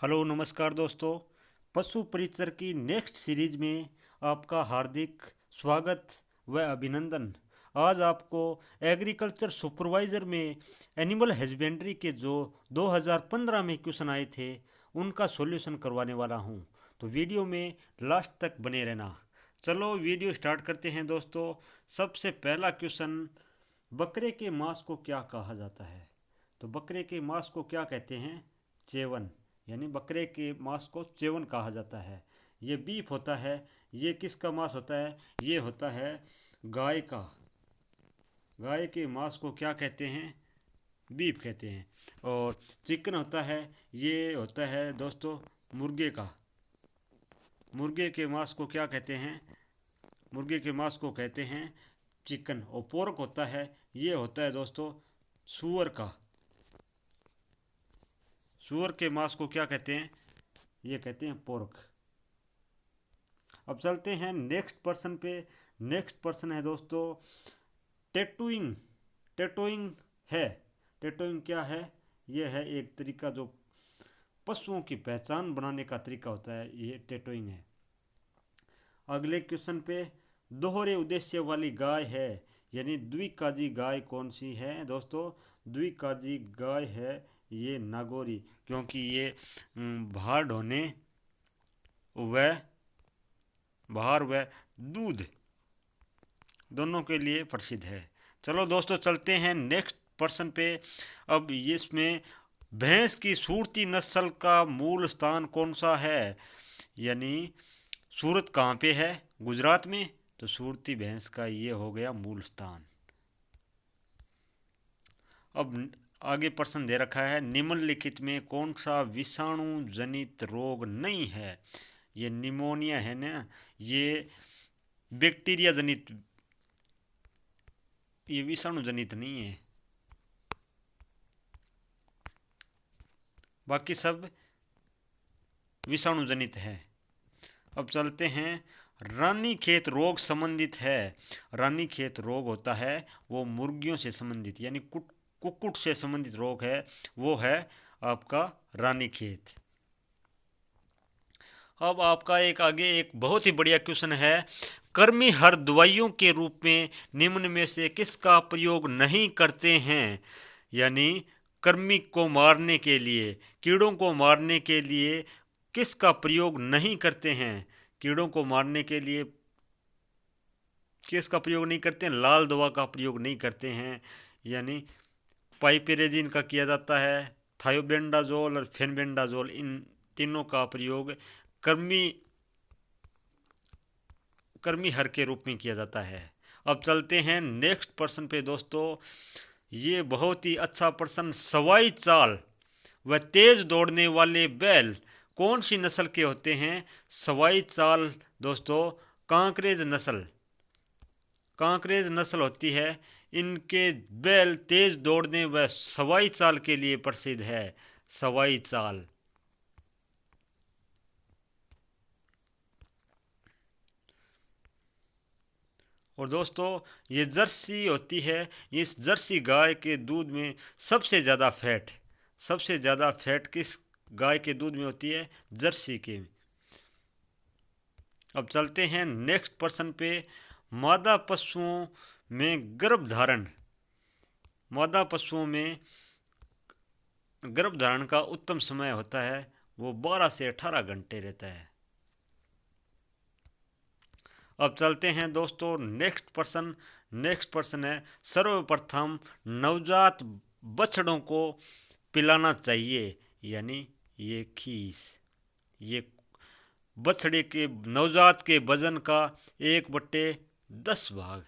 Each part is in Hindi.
हेलो नमस्कार दोस्तों। पशु परिचर की नेक्स्ट सीरीज में आपका हार्दिक स्वागत व अभिनंदन। आज आपको एग्रीकल्चर सुपरवाइज़र में एनिमल हस्बेंड्री के जो 2015 में क्वेश्चन आए थे उनका सॉल्यूशन करवाने वाला हूं, तो वीडियो में लास्ट तक बने रहना। चलो वीडियो स्टार्ट करते हैं दोस्तों। सबसे पहला क्वेश्चन, बकरे के मांस को क्या कहा जाता है? तो बकरे के मांस को क्या कहते हैं? चेवन। यानी बकरे के मांस को चेवन कहा जाता है। ये बीफ होता है। ये किसका मांस होता है? ये होता है गाय का। गाय के मांस को क्या कहते हैं? बीफ कहते हैं। और चिकन होता है, ये होता है दोस्तों मुर्गे का। मुर्गे के मांस को क्या कहते हैं? मुर्गे के मांस को कहते हैं चिकन। और पोर्क होता है, ये होता है दोस्तों सूअर का। सूअर के मांस को क्या कहते हैं? ये कहते हैं पोर्क। अब चलते हैं नेक्स्ट पर्सन पे। नेक्स्ट पर्सन है दोस्तों टेटूइंग। टेटूइंग है। टेटूइंग क्या है? ये है एक तरीका जो पशुओं की पहचान बनाने का तरीका होता है, ये टेटूइंग है। अगले क्वेश्चन पे, दोहरे उद्देश्य वाली गाय है यानी द्विकाजी गाय कौन सी है दोस्तों? द्विकाजी गाय है ये नागौरी, क्योंकि ये भार ढोने व भार व दूध दोनों के लिए प्रसिद्ध है। चलो दोस्तों चलते हैं नेक्स्ट पर्सन पे। अब इसमें भैंस की सूरती नस्ल का मूल स्थान कौन सा है? यानी सूरत कहाँ पे है? गुजरात में। तो सूरती भैंस का ये हो गया मूल स्थान। अब आगे प्रश्न दे रखा है, निम्नलिखित में कौन सा विषाणु जनित रोग नहीं है? ये निमोनिया है ना, ये बैक्टीरिया जनित, ये विषाणु जनित नहीं है। बाकी सब विषाणु जनित है। अब चलते हैं, रानीखेत रोग संबंधित है। रानीखेत रोग होता है वो मुर्गियों से संबंधित यानी कुक्कुट से संबंधित रोग है, वो है आपका रानीखेत। अब आपका एक आगे एक बहुत ही बढ़िया क्वेश्चन है, कृमि हर दवाइयों के रूप में निम्न में से किसका प्रयोग नहीं करते हैं? यानी कृमि को मारने के लिए, कीड़ों को मारने के लिए किसका प्रयोग नहीं करते हैं? कीड़ों को मारने के लिए किसका प्रयोग नहीं करते हैं? लाल दवा का प्रयोग नहीं करते हैं। यानी पाइपेरेजिन का किया जाता है, थायोबेंडाजोल और फेनबेंडाजोल, इन तीनों का प्रयोग कृमि कृमि हर के रूप में किया जाता है। अब चलते हैं नेक्स्ट पर्सन पे दोस्तों। ये बहुत ही अच्छा प्रश्न, सवाई चाल व तेज दौड़ने वाले बैल कौन सी नस्ल के होते हैं? सवाई चाल दोस्तों कांकरेज नस्ल, कांकरेज नस्ल होती है। इनके बैल तेज दौड़ने व सवाई चाल के लिए प्रसिद्ध है। सवाई चाल। और दोस्तों ये जर्सी होती है, इस जर्सी गाय के दूध में सबसे ज़्यादा फैट किस गाय के दूध में होती है? जर्सी के। अब चलते हैं नेक्स्ट पर्सन पे। मादा पशुओं में गर्भधारण, मादा पशुओं में गर्भधारण का उत्तम समय होता है वो 12 से 18 घंटे रहता है। अब चलते हैं दोस्तों नेक्स्ट पर्सन है, सर्वप्रथम नवजात बछड़ों को पिलाना चाहिए। यानी ये खीस, ये बछड़े के नवजात के वजन का 1/10 भाग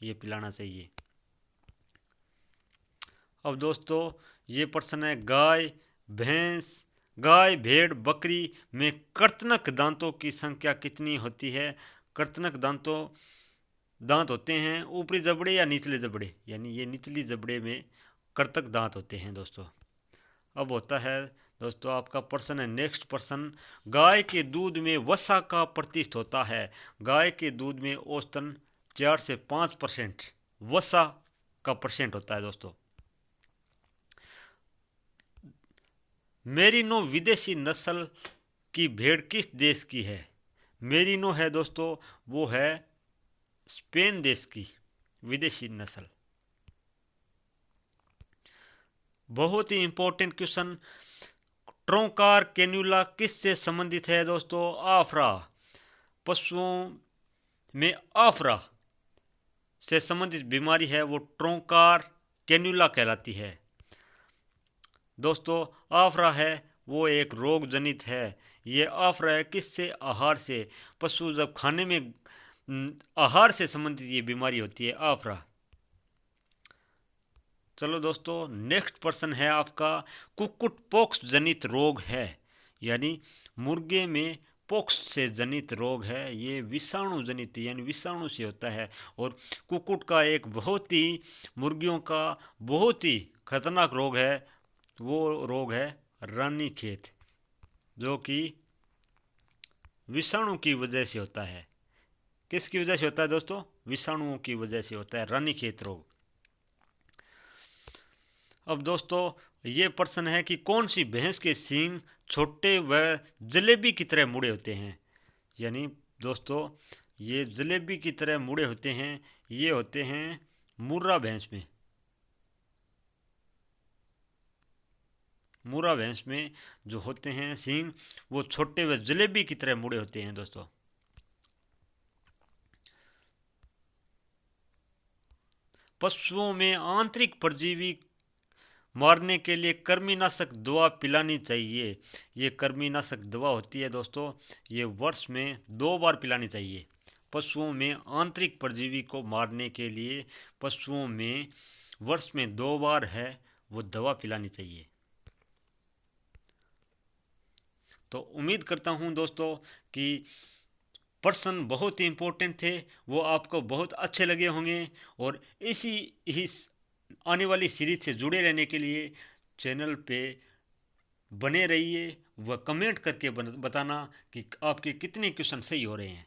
ये पिलाना चाहिए। अब दोस्तों ये प्रश्न है, गाय भेड़ बकरी में कर्तनक दांतों की संख्या कितनी होती है? कर्तनक दांत होते हैं ऊपरी जबड़े या निचले जबड़े, यानी ये निचली जबड़े में कर्तक दांत होते हैं दोस्तों। अब होता है दोस्तों आपका प्रश्न है नेक्स्ट प्रश्न, गाय के दूध में वसा का प्रतिशत होता है। गाय के दूध में औसतन 4 से 5% वसा का परसेंट होता है दोस्तों। मेरिनो विदेशी नस्ल की भेड़ किस देश की है? मेरिनो है दोस्तों, वो है स्पेन देश की विदेशी नस्ल। बहुत ही इंपॉर्टेंट क्वेश्चन, ट्रोंकार कैन्युला किससे संबंधित है दोस्तों? आफरा, पशुओं में आफरा से संबंधित बीमारी है वो ट्रोंकार कैन्युला कहलाती है। दोस्तों आफरा है वो एक रोग जनित है। ये आफरा है किससे? आहार से। पशु जब खाने में आहार से संबंधित ये बीमारी होती है आफरा। चलो दोस्तों नेक्स्ट प्रश्न है आपका, कुक्कुट पॉक्स जनित रोग है, यानी मुर्गे में पॉक्स से जनित रोग है। ये विषाणु जनित यानी विषाणु से होता है। और कुक्कुट का एक बहुत ही मुर्गियों का बहुत ही खतरनाक रोग है, वो रोग है रानीखेत, जो कि विषाणु की वजह से होता है। किसकी वजह से होता है दोस्तों? विषाणुओं की वजह से होता है रानीखेत रोग। अब दोस्तों ये प्रश्न है कि कौन सी भैंस के सींग छोटे व जलेबी की तरह मुड़े होते हैं? यानी दोस्तों ये जलेबी की तरह मुड़े होते हैं, ये होते हैं मुर्रा भैंस में। मुर्रा भैंस में जो होते हैं सींग वो छोटे व जलेबी की तरह मुड़े होते हैं दोस्तों। पशुओं में आंतरिक परजीवी मारने के लिए कृमिनाशक दवा पिलानी चाहिए। ये कृमिनाशक दवा होती है दोस्तों, ये वर्ष में 2 बार पिलानी चाहिए। पशुओं में आंतरिक परजीवी को मारने के लिए पशुओं में वर्ष में 2 बार है वो दवा पिलानी चाहिए। तो उम्मीद करता हूँ दोस्तों कि प्रश्न बहुत ही इम्पोर्टेंट थे, वो आपको बहुत अच्छे लगे होंगे। और इसी ही आने वाली सीरीज से जुड़े रहने के लिए चैनल पे बने रहिए व कमेंट करके बताना कि आपके कितने क्वेश्चन सही हो रहे हैं।